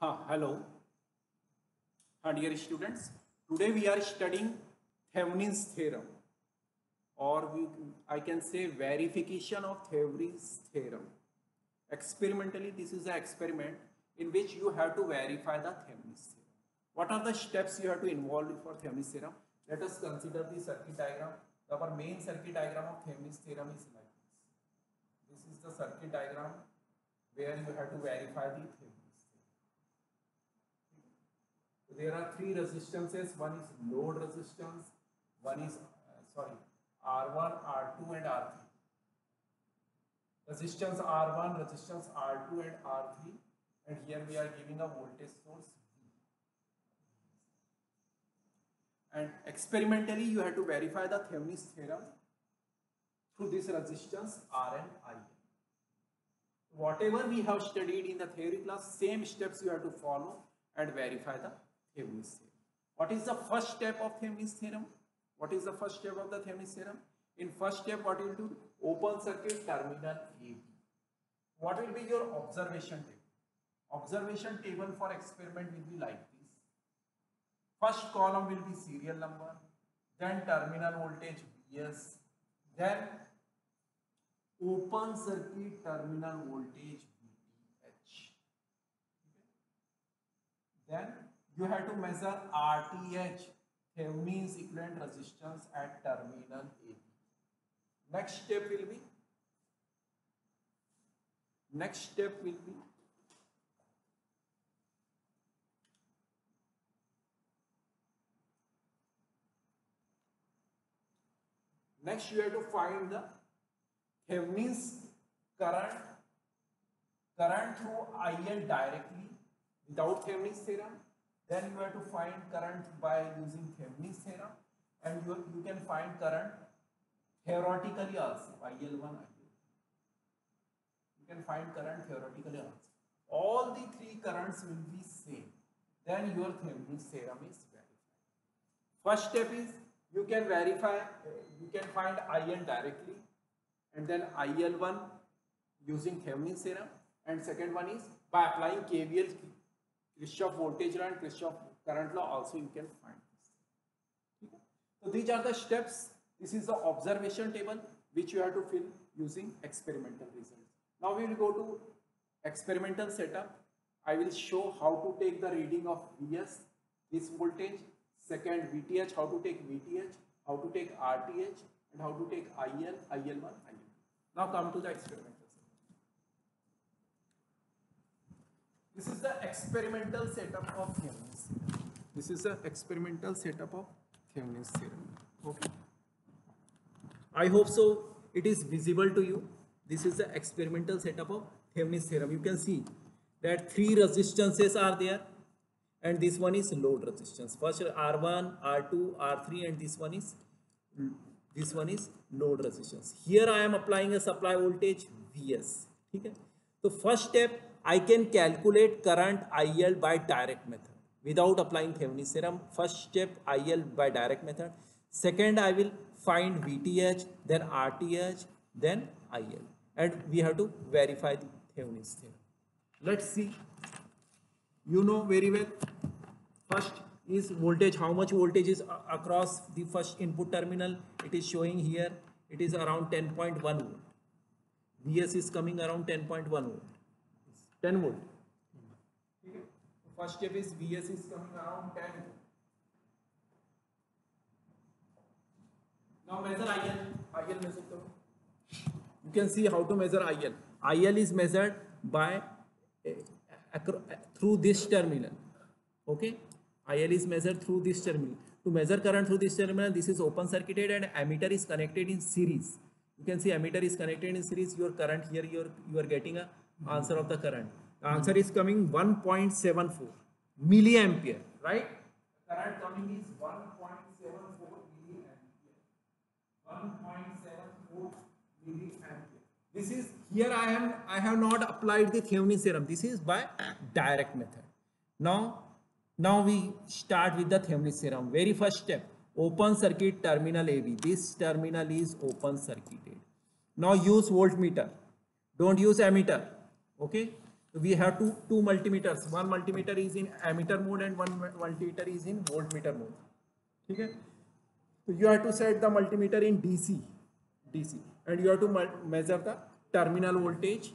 Hello, dear students. Today we are studying Thevenin's theorem, or I can say verification of Thevenin's theorem. Experimentally, this is an experiment in which you have to verify the Thevenin's theorem. What are the steps you have to involve for Thevenin's theorem? Let us consider the circuit diagram. Our main circuit diagram of Thevenin's theorem is like this. This is the circuit diagram where you have to verify the Thevenin's. There are three resistances. One is load resistance, one is R1, R2 and R3. Resistance R1, resistance R2 and R3, and here we are giving a voltage source V. And experimentally you have to verify the Thevenin's theorem through this resistance R and I. Whatever we have studied in the theory class, same steps you have to follow and verify the Thevenin's theorem. What is the first step of Thevenin's theorem? What is the first step of the Thevenin's theorem? In first step, what you will do? Open circuit terminal AB. What will be your observation table? Observation table for experiment will be like this. First column will be serial number, then terminal voltage Vs, then open circuit terminal voltage VTH. Then you have to measure RTH, Thevenin's equivalent resistance at terminal AB. Next step will be next you have to find the Thevenin's current through IL directly without Thevenin's theorem. Then you have to find current by using Thevenin's theorem, and you can find current theoretically also, IL1, IL2. You can find current theoretically also. All the three currents will be same. Then your Thevenin's theorem is verified. First step is you can find IL directly, and then IL1 using Thevenin's theorem, and second one is by applying KVL, Kirchhoff voltage law and Kirchhoff current law, also you can find this. So these are the steps. This is the observation table which you have to fill using experimental results. Now we will go to experimental setup. I will show how to take the reading of Vs, this voltage, second VTH, how to take VTH, how to take RTH, and how to take IL, IL1, IL2. Now come to the experimental setup. This is the experimental setup of Thevenin's theorem. This is the experimental setup of Thevenin's theorem. Okay. I hope so it is visible to you. This is the experimental setup of Thevenin's theorem. You can see that three resistances are there, and this one is load resistance. First R1, R2, R3, and this one is load resistance. Here I am applying a supply voltage Vs. Okay. So first step, I can calculate current IL by direct method without applying Thevenin's theorem. First step, IL by direct method. Second, I will find VTH, then RTH, then IL, and we have to verify the Thevenin's theorem. Let's see. You know very well. First is voltage. How much voltage is across the first input terminal? It is showing here. It is around 10.1 volt. Vs is coming around 10.1 volt. 10 volt. Okay. First step is Vs is coming around 10 volt. Now measure IL. IL measure karo. You can see how to measure IL. IL is measured by through this terminal. Okay. IL is measured through this terminal. To measure current through this terminal, this is open circuited and ammeter is connected in series. You can see ammeter is connected in series. Your current here, you are getting a answer of the current. The answer is coming 1.74 milliampere, right? The current coming is 1.74 milliampere. 1.74 milliampere. This is here I have not applied the Thevenin's theorem. This is by direct method. Now we start with the Thevenin's theorem. Very first step, open circuit terminal AB. This terminal is open circuited. Now use voltmeter. Don't use ammeter. Okay. we have two multimeters. One multimeter is in ammeter mode and one multimeter is in voltmeter mode. Okay? So you have to set the multimeter in DC, and you have to measure the terminal voltage.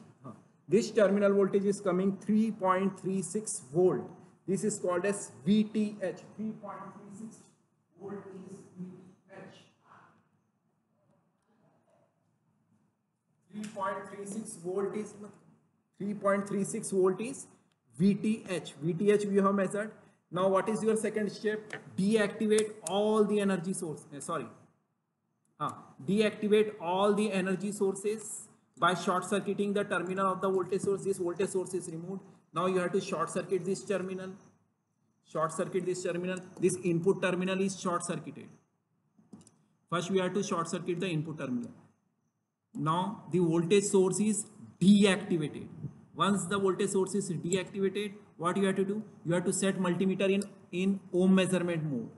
This terminal voltage is coming 3.36 volt. This is called as VTH. 3.36 volt is VTH. 3.36 volt is 3.36 volt is VTH. VTH we have measured. Now what is your second step? Deactivate all the energy source. Deactivate all the energy sources by short circuiting the terminal of the voltage source. This voltage source is removed. Now you have to short circuit this terminal. Short circuit this terminal. This input terminal is short circuited. First we have to short circuit the input terminal. Now the voltage source is deactivated. Once the voltage source is deactivated, what you have to do? You have to set multimeter in ohm measurement mode.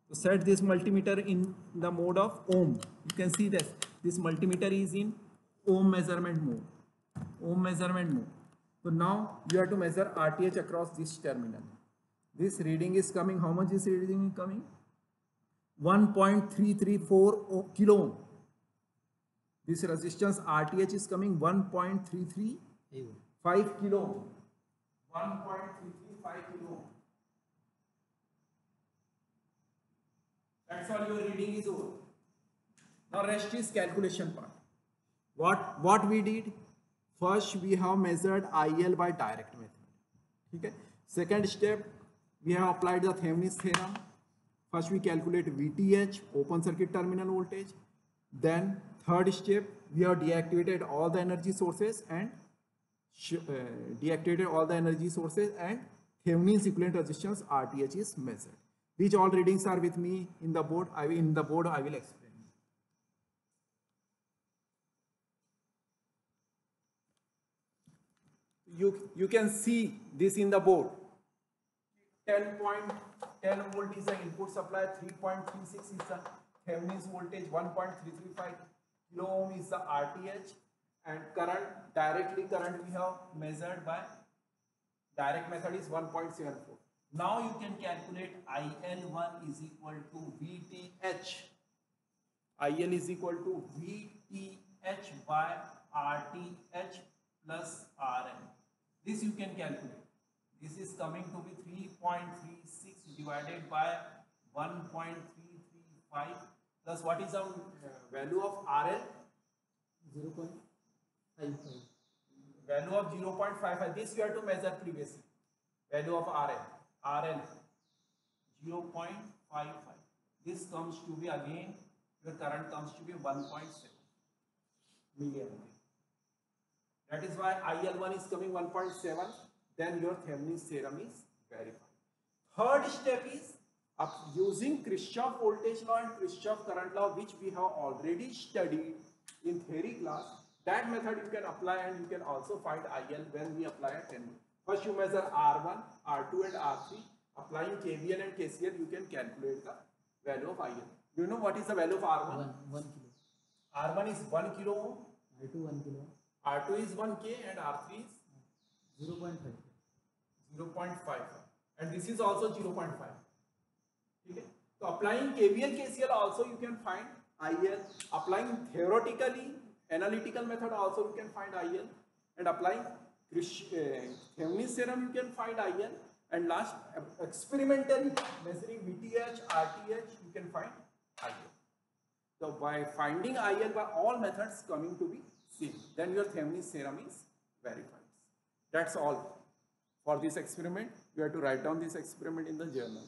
So set this multimeter in the mode of ohm. You can see this. This multimeter is in ohm measurement mode. Ohm measurement mode. So now you have to measure RTH across this terminal. This reading is coming. How much is reading coming? 1.334 kilo ohm. This resistance RTH is coming 1.335 kilo ohm. 1.335 kilo ohm. That's all, your reading is over. Now rest is calculation part. What we did? First we have measured IL by direct method. Okay. Second step, we have applied the Thevenin's theorem. First we calculate VTH, open circuit terminal voltage. Then third step, we have deactivated all the energy sources and Thevenin's equivalent resistance RTH is measured. These all readings are with me in the board. I will explain. You can see this in the board. 10.10 volt is the input supply, 3.36 is the Thevenin's voltage, 1.335 kilo ohm is the RTH, and current we have measured by direct method is 1.74. Now you can calculate IL1 is equal to VTH. IL is equal to VTH by RTH plus RN. This you can calculate. This is coming to be 3.36 divided by 1.335 plus what is the value of RL? 0.55. Value of 0.55. This you have to measure previously. Value of RL 0.55. This comes to be again, your current comes to be 1.7 milliampere. That is why IL1 is coming 1.7. Then your Thevenin's theorem is verified. Third step is using Kirchhoff voltage law and Kirchhoff current law, which we have already studied in theory class. That method you can apply, and you can also find IL when we apply at 10. First you measure R1, R2 and R3. Applying KVL and KCL, you can calculate the value of IL. Do you know what is the value of R1? 1 kilo. R1 is 1 kilo ohm. R2 1 kilo. R2 is 1 K and R3 is 0.5. 0.55. And this is also 0.5. Okay. So applying KVL, KCL also you can find IL. Applying theoretically, analytical method also you can find IL. And applying Thevenin's theorem you can find IL. And last, experimentally measuring VTH, RTH, you can find IL. So by finding IL by all methods coming to be same, then your Thevenin's theorem is verified. That's all for this experiment. You have to write down this experiment in the journal.